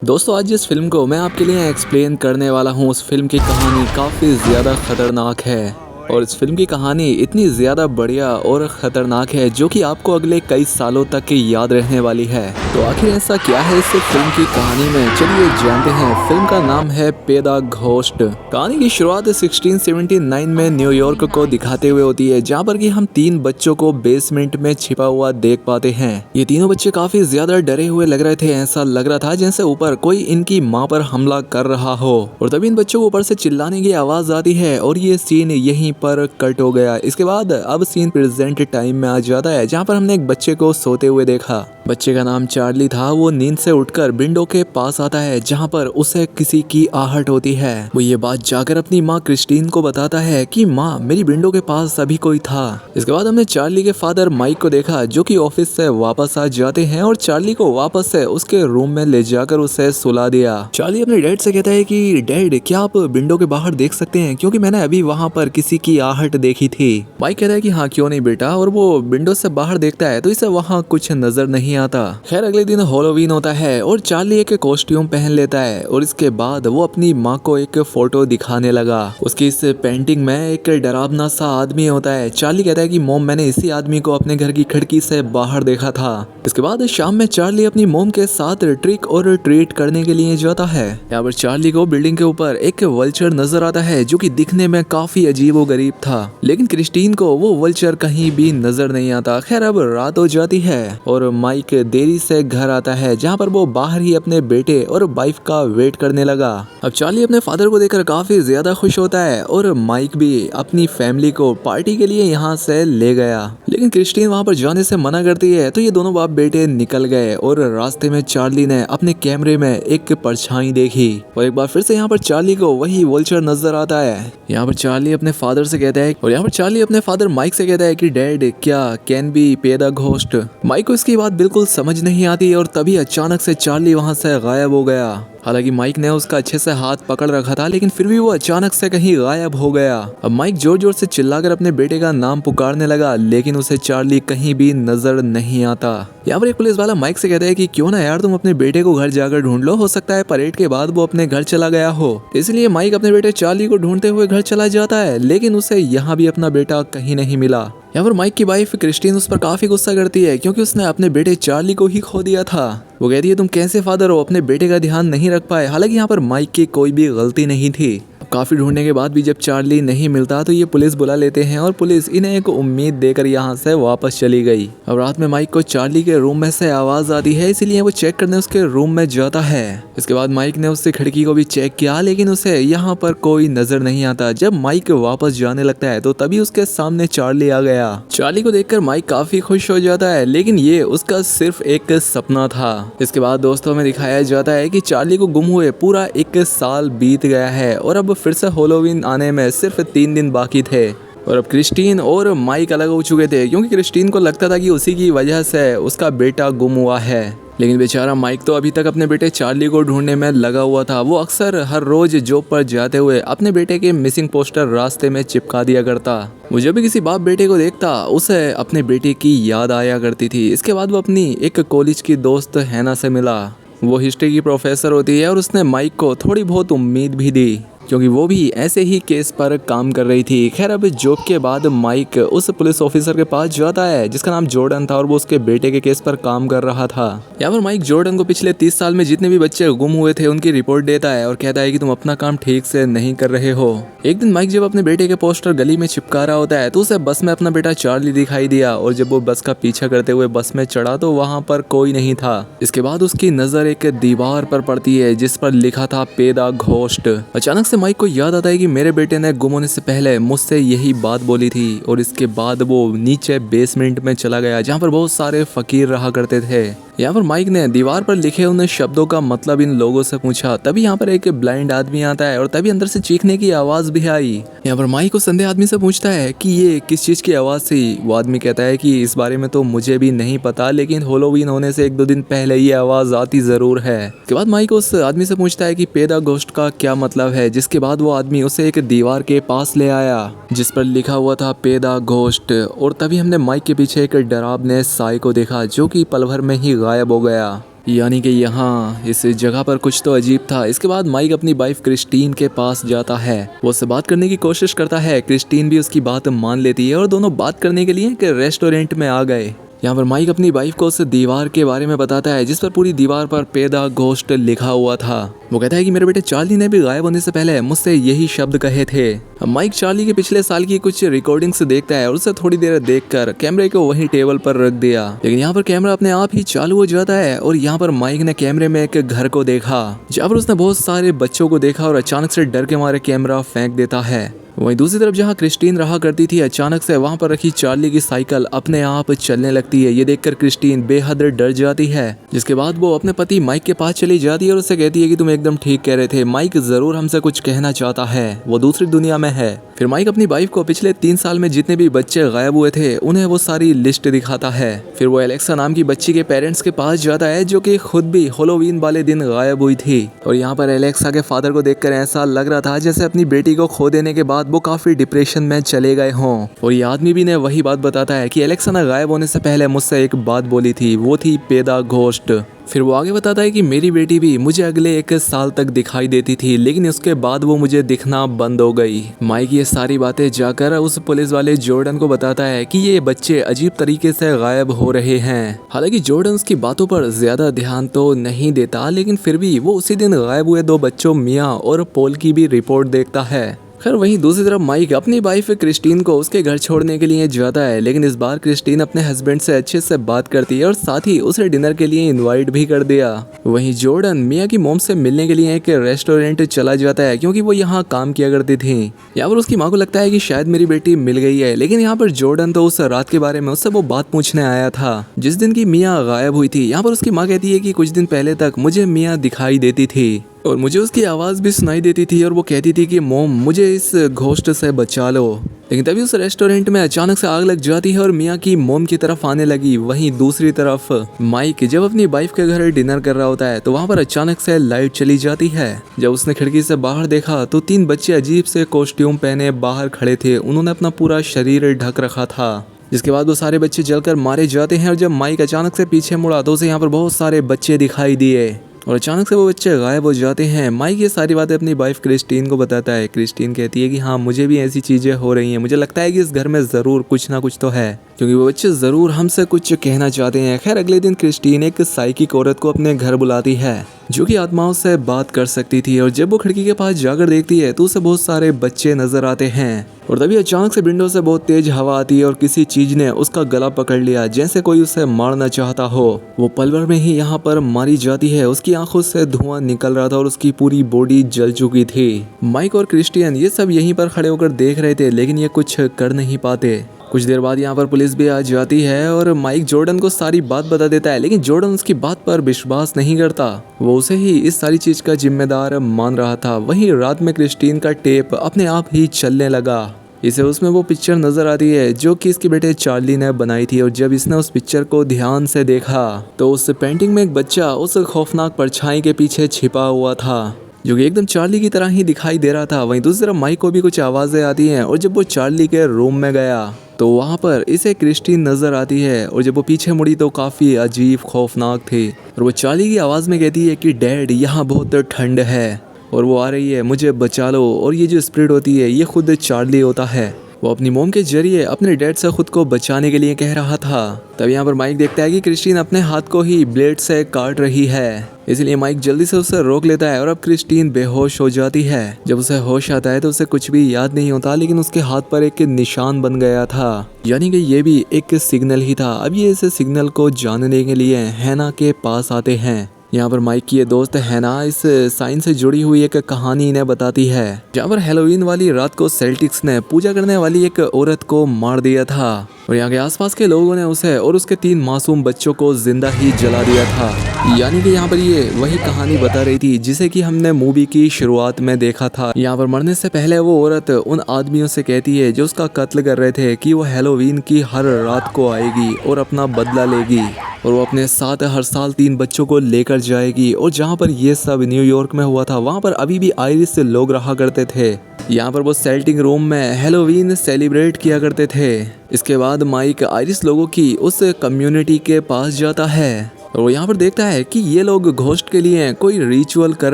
दोस्तों आज जिस फिल्म को मैं आपके लिए एक्सप्लेन करने वाला हूँ उस फिल्म की कहानी काफ़ी ज़्यादा ख़तरनाक है। और इस फिल्म की कहानी इतनी ज़्यादा बढ़िया और ख़तरनाक है जो कि आपको अगले कई सालों तक की याद रहने वाली है। तो आखिर ऐसा क्या है इस फिल्म की कहानी में, चलिए जानते हैं। फिल्म का नाम है पे द घोस्ट। कहानी की शुरुआत 1679 में न्यूयॉर्क को दिखाते हुए होती है, जहाँ पर कि हम तीन बच्चों को बेसमेंट में छिपा हुआ देख पाते हैं। ये तीनों बच्चे काफ़ी ज़्यादा डरे हुए लग रहे थे। ऐसा लग रहा था जैसे ऊपर कोई इनकी माँ पर हमला कर रहा हो। और तभी इन बच्चों को ऊपर से चिल्लाने की आवाज़ आती है और ये सीन यहीं पर कट हो गया। इसके बाद अब सीन प्रेजेंट टाइम में आ जाता है, जहाँ पर हमने एक बच्चे को सोते हुए देखा। बच्चे का नाम चार्ली था। वो नींद से उठकर विंडो के पास आता है, जहाँ पर उसे किसी की आहट होती है। वो ये बात जाकर अपनी माँ क्रिस्टीन को बताता है कि माँ, मेरी विंडो के पास अभी कोई था। इसके बाद हमने चार्ली के फादर माइक को देखा, जो कि ऑफिस से वापस आ जाते हैं और चार्ली को वापस से उसके रूम में ले जाकर उसे सुला दिया। चार्ली अपने डैड से कहता है कि डैड, क्या आप विंडो के बाहर देख सकते हैं, क्योंकि मैंने अभी वहाँ पर किसी की आहट देखी थी। माइक कहता है कि हाँ, क्यों नहीं बेटा। और वो विंडो से बाहर देखता है तो इसे वहाँ कुछ नजर नहीं आता। खैर अगले दिन हैलोवीन होता है और चार्ली एक कॉस्ट्यूम पहन लेता है और इसके बाद वो अपनी माँ को एक फोटो दिखाने लगा। उसकी इस पेंटिंग में एक डरावना सा आदमी होता है। चार्ली कहता है कि मॉम, मैंने इसी आदमी को अपने घर की खिड़की से बाहर देखा था। इसके बाद शाम में चार्ली अपनी मॉम के साथ ट्रिक और ट्रीट करने के लिए जाता है। यहाँ पर चार्ली को बिल्डिंग के ऊपर एक वल्चर नजर आता है, जो कि दिखने में काफी अजीबोगरीब था। लेकिन क्रिस्टीन को वो वल्चर कहीं भी नजर नहीं आता। खैर अब रात हो जाती है और माइक देरी से घर आता है, जहाँ पर वो बाहर ही अपने बेटे और वाइफ का वेट करने लगा। अब चार्ली अपने फादर को देखकर काफी ज्यादा खुश होता है और माइक भी अपनी फैमिली को पार्टी के लिए यहाँ से ले गया। लेकिन क्रिस्टीन वहाँ पर जाने से मना करती है, तो ये दोनों बाप बेटे निकल गए और रास्ते में चार्ली ने अपने कैमरे में एक परछाई देखी और एक बार फिर से यहाँ पर चार्ली को वही वल्चर नजर आता है। यहाँ पर चार्ली अपने फादर से कहता है और यहाँ पर चार्ली अपने फादर माइक से कहता है कि डैड, क्या कैन बी पे द घोस्ट। माइक को इसकी बात बिल्कुल समझ नहीं आती और तभी अचानक से चार्ली वहाँ से गायब हो गया। हालांकि माइक ने उसका अच्छे से हाथ पकड़ रखा था, लेकिन फिर भी वो अचानक से कहीं गायब हो गया। अब माइक जोर जोर से चिल्लाकर अपने बेटे का नाम पुकारने लगा, लेकिन उसे चार्ली कहीं भी नजर नहीं आता। यहाँ पर एक पुलिस वाला माइक से कहता है कि क्यों ना यार तुम अपने बेटे को घर जाकर ढूंढ लो, हो सकता है परेड के बाद वो अपने घर चला गया हो। इसलिए माइक अपने बेटे चार्ली को ढूंढते हुए घर चला जाता है, लेकिन उसे यहाँ भी अपना बेटा कहीं नहीं मिला। यहाँ पर माइक की वाइफ क्रिस्टीन उस पर काफी गुस्सा करती है, क्योंकि उसने अपने बेटे चार्ली को ही खो दिया था। वो कहती है तुम कैसे फादर हो, अपने बेटे का ध्यान नहीं रख पाए। हालांकि यहाँ पर माइक की कोई भी गलती नहीं थी। काफी ढूंढने के बाद भी जब चार्ली नहीं मिलता तो ये पुलिस बुला लेते हैं और पुलिस इन्हें एक उम्मीद देकर यहाँ से वापस चली गई। अब रात में माइक को चार्ली के रूम में से आवाज आती है, इसीलिए वो चेक करने उसके रूम में जाता है। इसके बाद माइक ने उससे खिड़की को भी चेक किया, लेकिन उसे यहाँ पर कोई नजर नहीं आता। जब माइक वापस जाने लगता है तो तभी उसके सामने चार्ली आ गया। चार्ली को देखकर माइक काफी खुश हो जाता है, लेकिन ये उसका सिर्फ एक सपना था। इसके बाद दोस्तों में दिखाया जाता है कि चार्ली को गुम हुए पूरा 1 साल बीत गया है और अब फिर से हैलोवीन आने में सिर्फ 3 दिन बाकी थे। और अब क्रिस्टीन और माइक अलग हो चुके थे, क्योंकि क्रिस्टीन को लगता था कि उसी की वजह से उसका बेटा गुम हुआ है। लेकिन बेचारा माइक तो अभी तक अपने बेटे चार्ली को ढूंढने में लगा हुआ था। वो अक्सर हर रोज जॉब पर जाते हुए अपने बेटे के मिसिंग पोस्टर रास्ते में चिपका दिया करता। वो जब भी किसी बाप बेटे को देखता उसे अपने बेटे की याद आया करती थी। इसके बाद वो अपनी एक कॉलेज की दोस्त हैना से मिला। वो हिस्ट्री की प्रोफेसर होती है और उसने माइक को थोड़ी बहुत उम्मीद भी दी, क्योंकि वो भी ऐसे ही केस पर काम कर रही थी। खैर अब जॉब के बाद माइक उस पुलिस ऑफिसर के पास जाता है जिसका नाम जॉर्डन था और वो उसके बेटे के केस पर काम कर रहा था। यहाँ पर माइक जॉर्डन को पिछले 30 साल में जितने भी बच्चे गुम हुए थे उनकी रिपोर्ट देता है और कहता है कि तुम अपना काम ठीक से नहीं कर रहे हो। एक दिन माइक जब अपने बेटे के पोस्टर गली में चिपका रहा होता है तो उसे बस में अपना बेटा चार्ली दिखाई दिया और जब वो बस का पीछा करते हुए बस में चढ़ा तो वहाँ पर कोई नहीं था। इसके बाद उसकी नजर एक दीवार पर पड़ती है जिस पर लिखा था पे द घोस्ट। अचानक से माइक को याद आता है कि मेरे बेटे ने गुम होने से पहले मुझसे यही बात बोली थी और इसके बाद वो नीचे बेसमेंट में चला गया, जहाँ पर बहुत सारे फकीर रहा करते थे। यहाँ पर माइक ने दीवार पर लिखे उन शब्दों का मतलब इन लोगों से पूछा। तभी यहाँ पर एक ब्लाइंड आदमी आता है और तभी अंदर से चीखने की आवाज भी आई। यहाँ पर माइक उस अंधे आदमी से पूछता है कि ये किस चीज की आवाज थी। वो आदमी कहता है कि इस बारे में तो मुझे भी नहीं पता, लेकिन हैलोवीन होने से 1-2 दिन पहले ये आवाज आती जरूर है। इसके बाद माइक उस आदमी से पूछता है कि पे द घोस्ट का क्या मतलब है, जिसके बाद वो आदमी उसे एक दीवार के पास ले आया जिस पर लिखा हुआ था पे द घोस्ट। और तभी हमने माइक के पीछे एक डरावने साय को देखा, जो कि पल भर में ही गायब हो गया। यानी कि यहाँ इस जगह पर कुछ तो अजीब था। इसके बाद माइक अपनी वाइफ क्रिस्टीन के पास जाता है, वो उससे बात करने की कोशिश करता है। क्रिस्टीन भी उसकी बात मान लेती है और दोनों बात करने के लिए एक रेस्टोरेंट में आ गए। यहाँ पर माइक अपनी वाइफ को उस दीवार के बारे में बताता है जिस पर पूरी दीवार पर पैदा घोस्ट लिखा हुआ था। वो कहता है कि मेरे बेटे चार्ली ने भी गायब होने से पहले मुझसे यही शब्द कहे थे। अब माइक चार्ली के पिछले साल की कुछ रिकॉर्डिंग्स देखता है और उसे थोड़ी देर देखकर कैमरे को वहीं टेबल पर रख दिया। लेकिन यहाँ पर कैमरा अपने आप ही चालू हो जाता है और यहाँ पर माइक ने कैमरे में एक घर को देखा जहाँ पर उसने बहुत सारे बच्चों को देखा और अचानक से डर के मारे कैमरा फेंक देता है। वहीं दूसरी तरफ जहां क्रिस्टीन रहा करती थी, अचानक से वहां पर रखी चार्ली की साइकिल अपने आप चलने लगती है। ये देखकर क्रिस्टीन बेहद डर जाती है, जिसके बाद वो अपने पति माइक के पास चली जाती है और उससे कहती है कि तुम एकदम ठीक कह रहे थे, माइक जरूर हमसे कुछ कहना चाहता है, वो दूसरी दुनिया में है। फिर माइक अपनी वाइफ को पिछले 3 साल में जितने भी बच्चे गायब हुए थे उन्हें वो सारी लिस्ट दिखाता है। फिर वो एलेक्सा नाम की बच्ची के पेरेंट्स के पास जाता है जो कि खुद भी हैलोवीन वाले दिन गायब हुई थी। और यहाँ पर एलेक्सा के फादर को देखकर ऐसा लग रहा था जैसे अपनी बेटी को खो देने के बाद वो काफी डिप्रेशन में चले गए हों। और ये आदमी भी ने वही बात बताता है कि एलेक्सा ने गायब होने से पहले मुझसे एक बात बोली थी, वो थी पैदा घोस्ट। फिर वो आगे बताता है कि मेरी बेटी भी मुझे अगले 1 साल तक दिखाई देती थी, लेकिन उसके बाद वो मुझे दिखना बंद हो गई। माइक ये सारी बातें जाकर उस पुलिस वाले जॉर्डन को बताता है कि ये बच्चे अजीब तरीके से गायब हो रहे हैं। हालांकि जॉर्डन उसकी बातों पर ज्यादा ध्यान तो नहीं देता, लेकिन फिर भी वो उसी दिन गायब हुए 2 बच्चों मिया और पॉल की भी रिपोर्ट देखता है। खैर वहीं दूसरी तरफ माइक अपनी वाइफ क्रिस्टीन को उसके घर छोड़ने के लिए जाता है, लेकिन इस बार क्रिस्टीन अपने हस्बैंड से अच्छे से बात करती है और साथ ही उसे डिनर के लिए इनवाइट भी कर दिया। वहीं जॉर्डन मिया की मोम से मिलने के लिए एक रेस्टोरेंट चला जाता है क्योंकि वो यहाँ काम किया करती थी। यहाँ पर उसकी माँ को लगता है कि शायद मेरी बेटी मिल गई है, लेकिन यहाँ पर जॉर्डन तो उस रात के बारे में उससे वो बात पूछने आया था जिस दिन की मिया गायब हुई थी। यहाँ पर उसकी माँ कहती है कि कुछ दिन पहले तक मुझे मिया दिखाई देती थी और मुझे उसकी आवाज़ भी सुनाई देती थी और वो कहती थी कि मोम मुझे इस घोस्ट से बचा लो। लेकिन तभी उस रेस्टोरेंट में अचानक से आग लग जाती है और मिया की मोम की तरफ आने लगी। वहीं दूसरी तरफ माइक जब अपनी वाइफ के घर डिनर कर रहा होता है तो वहाँ पर अचानक से लाइट चली जाती है। जब उसने खिड़की से बाहर देखा तो 3 बच्चे अजीब से कॉस्ट्यूम पहने बाहर खड़े थे। उन्होंने अपना पूरा शरीर ढक रखा था, जिसके बाद वो सारे बच्चे जलकर मारे जाते हैं। और जब माइक अचानक से पीछे मुड़ा तो उसे यहाँ पर बहुत सारे बच्चे दिखाई दिए और अचानक से वो बच्चे गायब हो जाते हैं। माइक ये सारी बातें अपनी वाइफ क्रिस्टीन को बताता है। क्रिस्टीन कहती है कि हाँ मुझे भी ऐसी चीज़ें हो रही हैं, मुझे लगता है कि इस घर में ज़रूर कुछ ना कुछ तो है, क्योंकि वो बच्चे ज़रूर हमसे कुछ कहना चाहते हैं। खैर अगले दिन क्रिस्टीन एक साइकिक औरत को अपने घर बुलाती है जो कि आत्माओं से बात कर सकती थी। और जब वो खिड़की के पास जाकर देखती है तो उसे बहुत सारे बच्चे नजर आते हैं। और तभी अचानक से विंडो से बहुत तेज हवा आती है और किसी चीज ने उसका गला पकड़ लिया जैसे कोई उसे मारना चाहता हो। वो पल भर में ही यहाँ पर मारी जाती है। उसकी आंखों से धुआं निकल रहा था और उसकी पूरी बॉडी जल चुकी थी। माइक और क्रिस्टियन ये सब यहीं पर खड़े होकर देख रहे थे, लेकिन ये कुछ कर नहीं पाते। कुछ देर बाद यहाँ पर पुलिस भी आ जाती है और माइक जॉर्डन को सारी बात बता देता है, लेकिन जॉर्डन उसकी बात पर विश्वास नहीं करता। वो उसे ही इस सारी चीज का जिम्मेदार मान रहा था। वहीं रात में क्रिस्टीन का टेप अपने आप ही चलने लगा। इसे उसमें वो पिक्चर नजर आती है जो कि इसके बेटे चार्ली ने बनाई थी। और जब इसने उस पिक्चर को ध्यान से देखा तो उस पेंटिंग में एक बच्चा उस खौफनाक परछाई के पीछे छिपा हुआ था जो कि एकदम चार्ली की तरह ही दिखाई दे रहा था। वहीं दूसरी तरफ माइक को भी कुछ आवाजें आती हैं और जब वो चार्ली के रूम में गया तो वहाँ पर इसे क्रिस्टीन नजर आती है। और जब वो पीछे मुड़ी तो काफी अजीब खौफनाक थी और वो चार्ली की आवाज में कहती है कि डैड यहाँ बहुत ठंड है और वो आ रही है, मुझे बचा लो। और ये जो स्पिरिट होती है ये खुद चार्ली होता है। वो अपनी मोम के जरिए अपने डैड से खुद को बचाने के लिए कह रहा था। तब यहाँ पर माइक देखता है कि क्रिस्टीन अपने हाथ को ही ब्लेड से काट रही है, इसलिए माइक जल्दी से उसे रोक लेता है और अब क्रिस्टीन बेहोश हो जाती है। जब उसे होश आता है तो उसे कुछ भी याद नहीं होता, लेकिन उसके हाथ पर एक निशान बन गया था, यानी कि ये भी एक सिग्नल ही था। अब ये इस सिग्नल को जानने के लिए हैना के पास आते हैं। यहाँ पर माइक की ये दोस्त हैना इस साइन से जुड़ी हुई एक कहानी इन्हें बताती है जहाँ पर हैलोवीन वाली रात को सेल्टिक्स ने पूजा करने वाली एक औरत को मार दिया था और यहाँ के आसपास के लोगों ने उसे और उसके 3 मासूम बच्चों को जिंदा ही जला दिया था। यानी कि यहाँ पर ये वही कहानी बता रही थी जिसे कि हमने मूवी की शुरुआत में देखा था। यहाँ पर मरने से पहले वो औरत उन आदमियों से कहती है जो उसका कत्ल कर रहे थे कि वो हैलोवीन की हर रात को आएगी और अपना बदला लेगी और वो अपने साथ हर साल 3 बच्चों को लेकर जाएगी। और जहाँ पर ये सब न्यूयॉर्क में हुआ था वहाँ पर अभी भी आयरिश लोग रहा करते थे। यहाँ पर वो सेल्टिंग रूम में हैलोवीन सेलिब्रेट किया करते थे। इसके बाद माइक आयरिश लोगों की उस कम्युनिटी के पास जाता है और वो यहाँ पर देखता है कि ये लोग घोस्ट के लिए कोई रिचुअल कर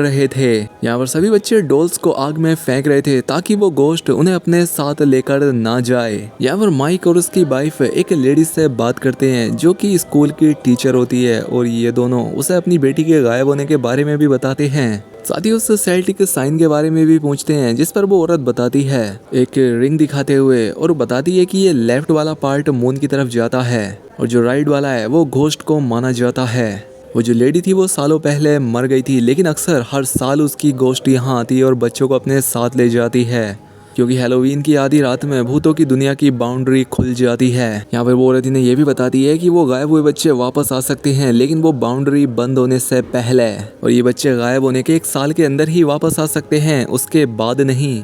रहे थे। यहाँ पर सभी बच्चे डॉल्स को आग में फेंक रहे थे ताकि वो घोस्ट उन्हें अपने साथ लेकर ना जाए। यहाँ पर माइक और उसकी वाइफ एक लेडी से बात करते हैं जो कि स्कूल की टीचर होती है और ये दोनों उसे अपनी बेटी के गायब होने के बारे में भी बताते हैं। साथ ही उस सेल्टिक साइन के बारे में भी पूछते हैं जिस पर वो औरत बताती है एक रिंग दिखाते हुए और बताती है कि ये लेफ्ट वाला पार्ट मून की तरफ जाता है और जो राइट वाला है वो घोस्ट को माना जाता है। वो जो लेडी थी वो सालों पहले मर गई थी लेकिन अक्सर हर साल उसकी घोस्ट यहाँ आती है और बच्चों को अपने साथ ले जाती है क्योंकि हैलोवीन की आधी रात में भूतों की दुनिया की बाउंड्री खुल जाती है। यहाँ पर वो औरत ने ये भी बताती है कि वो गायब हुए बच्चे वापस आ सकते हैं लेकिन वो बाउंड्री बंद होने से पहले, और ये बच्चे गायब होने के 1 साल के अंदर ही वापस आ सकते हैं, उसके बाद नहीं।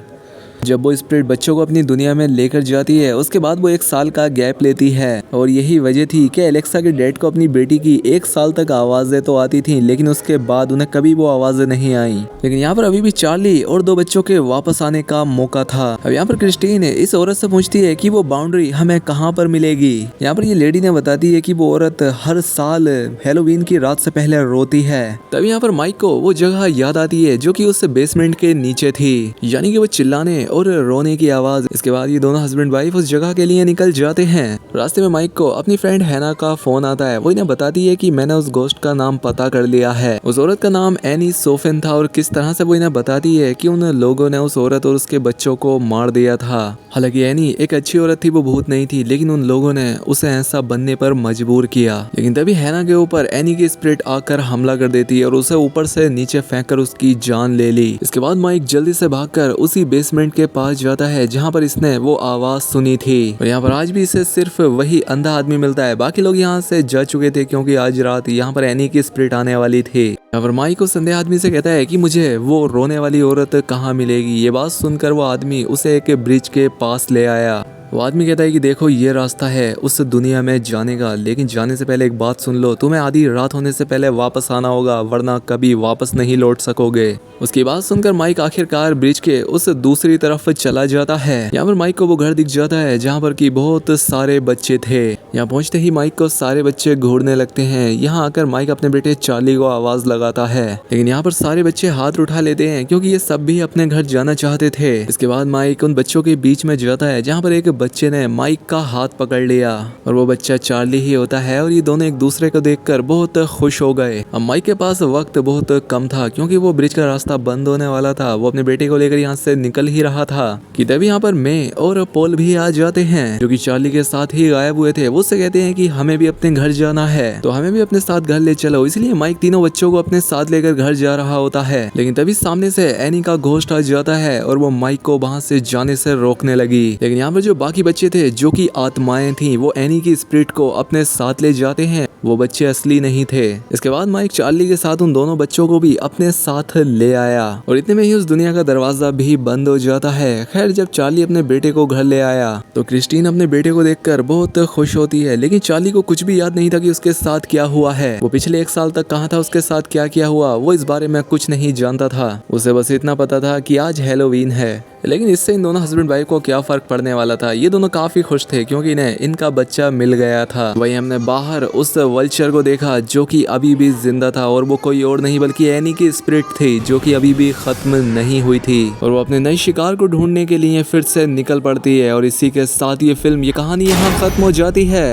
जब वो स्पिरिट बच्चों को अपनी दुनिया में लेकर जाती है उसके बाद वो 1 साल का गैप लेती है और यही वजह थी कि एलेक्सा के डैड को अपनी बेटी की 1 साल तक आवाजें तो आती थी लेकिन उसके बाद उन्हें कभी वो आवाजें नहीं आई। लेकिन यहाँ पर अभी भी चार्ली और 2 बच्चों के वापस आने का मौका था। अब यहाँ पर क्रिस्टीन इस औरत से पूछती है कि वो बाउंड्री हमें कहाँ पर मिलेगी। यहाँ पर ये लेडी ने बताती है कि वो औरत हर साल हैलोवीन की रात से पहले रोती है। तभी यहाँ पर माइक को वो जगह याद आती है जो कि उस बेसमेंट के नीचे थी, यानी कि वो चिल्लाने और रोने की आवाज। इसके बाद ये दोनों हस्बैंड वाइफ उस जगह के लिए निकल जाते हैं। रास्ते में माइक को अपनी फ्रेंड हैना का फोन आता है। वो इन्हें बताती है कि मैंने उस घोस्ट का नाम पता कर लिया है। उस औरत का नाम एनी सोफिन था और किस तरह से वो इन्हें बताती है कि उन लोगों ने उस औरत और उसके बच्चों को मार दिया था। हालांकि एनी एक अच्छी औरत थी, वो भूत नहीं थी, लेकिन उन लोगों ने उसे ऐसा बनने पर मजबूर किया। लेकिन तभी हैना के ऊपर एनी की स्पिरिट आकर हमला कर देती है और उसे ऊपर से नीचे फेंककर उसकी जान ले ली। इसके बाद माइक जल्दी से भागकर उसी बेसमेंट के पास जाता है जहाँ पर इसने वो आवाज सुनी थी। और यहाँ पर आज भी इसे सिर्फ वही अंधा आदमी मिलता है, बाकी लोग यहाँ से जा चुके थे क्योंकि आज रात यहाँ पर एनी की स्पिरिट आने वाली थी। यहाँ पर माइक उस अंधे आदमी से कहता है कि मुझे वो रोने वाली औरत कहाँ मिलेगी। ये बात सुनकर वो आदमी उसे एक ब्रिज के पास ले आया। वो आदमी कहता है कि देखो ये रास्ता है उस दुनिया में जाने का, लेकिन जाने से पहले एक बात सुन लो, तुम्हें आधी रात होने से पहले वापस आना होगा वरना कभी वापस नहीं लौट सकोगे। उसकी बात सुनकर माइक आखिरकार ब्रिज के उस दूसरी तरफ चला जाता है। यहाँ पर माइक को वो घर दिख जाता है जहाँ पर कि बहुत सारे बच्चे थे। यहाँ पहुँचते ही माइक को सारे बच्चे घूरने लगते हैं। यहाँ आकर माइक अपने बेटे चार्ली को आवाज लगाता है, लेकिन यहाँ पर सारे बच्चे हाथ उठा लेते हैं क्योंकि ये सब भी अपने घर जाना चाहते थे। इसके बाद माइक उन बच्चों के बीच में जाता है जहाँ पर एक बच्चे ने माइक का हाथ पकड़ लिया और वो बच्चा चार्ली ही होता है। और ये दोनों एक दूसरे को देखकर बहुत खुश हो गए। अब माइक के पास वक्त बहुत कम था क्योंकि वो ब्रिज का रास्ता बंद होने वाला था। वो अपने बेटे को लेकर यहाँ से निकल ही रहा था कि तभी यहाँ पर मे और पॉल भी आ जाते हैं जो कि चार्ली के साथ ही गायब हुए थे। वो उससे कहते हैं कि हमें भी अपने घर जाना है तो हमें भी अपने साथ घर ले चलो। इसलिए माइक तीनों बच्चों को अपने साथ लेकर घर जा रहा होता है, लेकिन तभी सामने से एनी का घोस्ट आ जाता है और वो माइक को वहां से जाने से रोकने लगी। लेकिन यहाँ पर जो बाकी बच्चे थे जो कि आत्माएं थी वो एनी की स्पिरिट को अपने साथ ले जाते हैं। वो बच्चे असली नहीं थे। इसके बाद माइक चार्ली के साथ उन दोनों बच्चों को भी अपने साथ ले आया और इतने में ही उस दुनिया का दरवाजा भी बंद हो जाता है। खैर जब चार्ली अपने बेटे को घर ले आया तो क्रिस्टीन अपने बेटे को देखकर बहुत खुश होती है, लेकिन चार्ली को कुछ भी याद नहीं था कि उसके साथ क्या हुआ है। वो पिछले 1 साल तक कहाँ था, उसके साथ क्या क्या हुआ, वो इस बारे में कुछ नहीं जानता था। उसे बस इतना पता था कि आज हैलोवीन है। लेकिन इससे इन दोनों हस्बैंड वाइफ को क्या फर्क पड़ने वाला था। ये दोनों काफी खुश थे क्योंकि इन्हें इनका बच्चा मिल गया था। वहीं हमने बाहर उस वल्चर को देखा जो कि अभी भी जिंदा था और वो कोई और नहीं बल्कि एनी की स्पिरिट थी जो कि अभी भी खत्म नहीं हुई थी और वो अपने नए शिकार को ढूंढने के लिए फिर से निकल पड़ती है। और इसी के साथ ये फिल्म, ये कहानी यहाँ खत्म हो जाती है।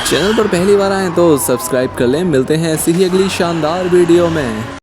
चैनल पर पहली बार आए तो सब्सक्राइब कर लें। मिलते हैं ऐसी ही अगली शानदार वीडियो में।